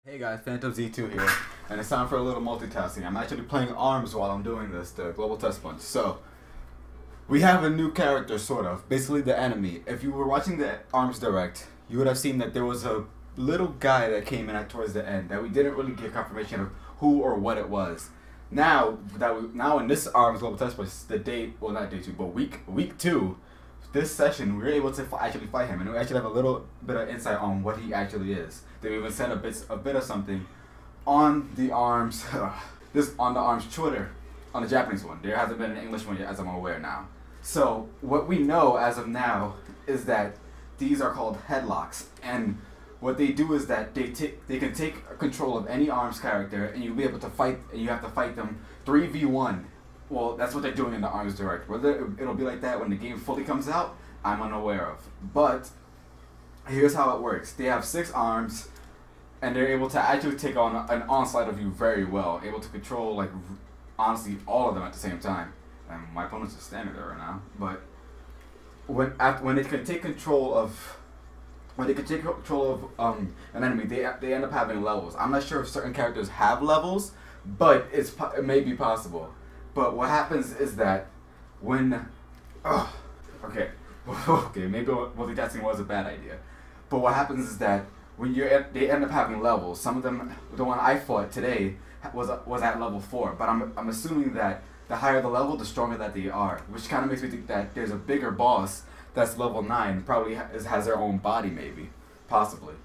Hey guys, PhantomZ2 here, and it's time for a little multitasking. I'm actually playing ARMS while I'm doing this, the Global Testpunch. So, we have a new character, sort of, basically the enemy. If you were watching the ARMS Direct, you would have seen that there was a little guy that came in at towards the end that we didn't really get confirmation of who or what it was. Now in this ARMS Global Testpunch, the date, well not day 2, but week 2, this session, we were able to actually fight him, and we actually have a little bit of insight on what he actually is. They even said a bit of something on the ARMS, on the ARMS Twitter, on the Japanese one. There hasn't been an English one yet, as I'm aware now. So what we know as of now is that these are called Hedloks, and what they do is that they can take control of any ARMS character, and you'll be able to fight, and you have to fight them 3v1. Well, that's what they're doing in the ARMS Direct. Whether it'll be like that when the game fully comes out, I'm unaware of. But here's how it works. They have 6 arms, and they're able to actually take on an onslaught of you very well. Able to control, like, honestly, all of them at the same time. And my opponent's just standing there right now. But when they can take control of an enemy, they end up having levels. I'm not sure if certain characters have levels, but it may be possible. But what happens is that when, okay, maybe multitasking was a bad idea. But what happens is that when they end up having levels. Some of them, the one I fought today was at level 4. But I'm assuming that the higher the level, the stronger that they are, which kind of makes me think that there's a bigger boss that's level 9, probably has their own body, maybe, possibly.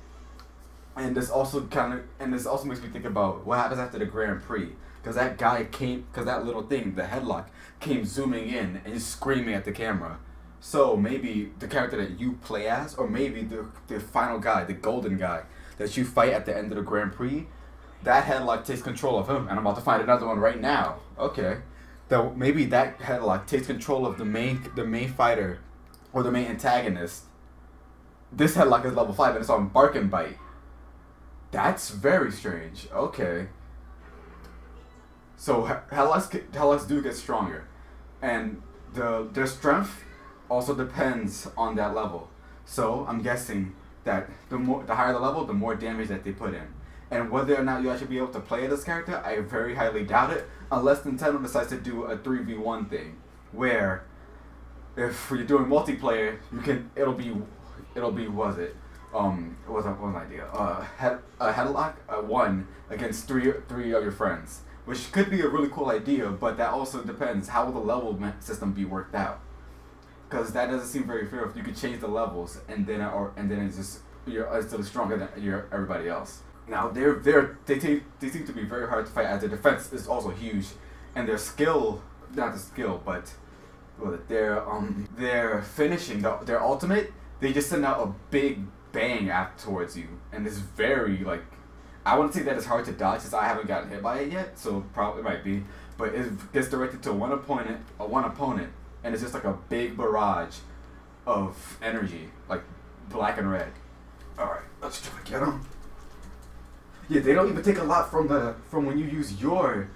And this also makes me think about what happens after the Grand Prix. Because that little thing, the Hedlok, came zooming in and screaming at the camera. So maybe the character that you play as, or maybe the final guy, the golden guy, that you fight at the end of the Grand Prix, that Hedlok takes control of him. And I'm about to find another one right now. Okay. Maybe that Hedlok takes control of the main fighter, or the main antagonist. This Hedlok is level 5 and it's on Bark and Bite. That's very strange. Okay. So Hedloks do get stronger, and their strength also depends on that level. So I'm guessing that the higher the level, the more damage that they put in. And whether or not you actually be able to play this character, I very highly doubt it, unless Nintendo decides to do a 3v1 thing, where if you're doing multiplayer, it'll be what was an idea? A Hedlok 1 against three of your friends. Which could be a really cool idea, but that also depends. How will the level system be worked out? Because that doesn't seem very fair if you could change the levels and then it's just you're still stronger than everybody else. Now they seem to be very hard to fight, as their defense is also huge, and their skill, not the skill, but their finishing, their ultimate, they just send out a big bang towards you, and it's very like. I wouldn't say that it's hard to dodge since I haven't gotten hit by it yet, so probably might be. But it gets directed to one opponent, and it's just like a big barrage of energy, like black and red. All right, let's try to get them. Yeah, they don't even take a lot from when you use your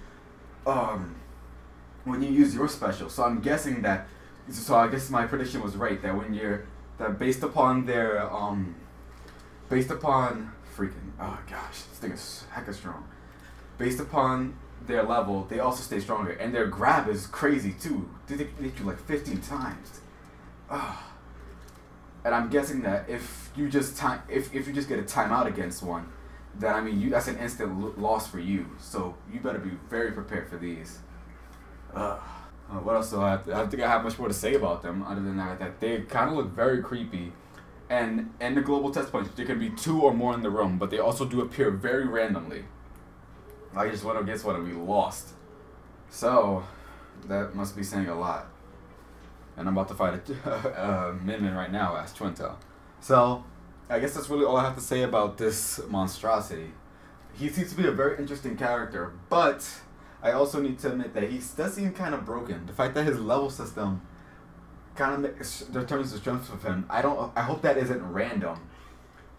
special. So I'm guessing that. So I guess my prediction was right, that based upon freaking, oh gosh, this thing is hecka strong. Based upon their level, they also stay stronger, and their grab is crazy too. They hit you like 15 times. And I'm guessing that if you just get a timeout against one, then that's an instant loss for you. So you better be very prepared for these. What else do I have? I don't think I have much more to say about them other than that they kind of look very creepy. And in the Global Testpunch, there can be 2 or more in the room, but they also do appear very randomly. I just went against one and we lost. So, that must be saying a lot. And I'm about to fight a Min right now as Twintail. So, I guess that's really all I have to say about this monstrosity. He seems to be a very interesting character, but I also need to admit that he does seem kind of broken. The fact that his level system kind of determines the strength of him. I hope that isn't random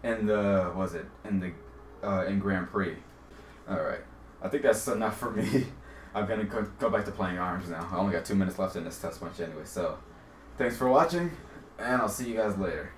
in in Grand Prix. Alright. I think that's enough for me. I'm gonna go back to playing ARMS now. I only got 2 minutes left in this Testpunch anyway, so thanks for watching, and I'll see you guys later.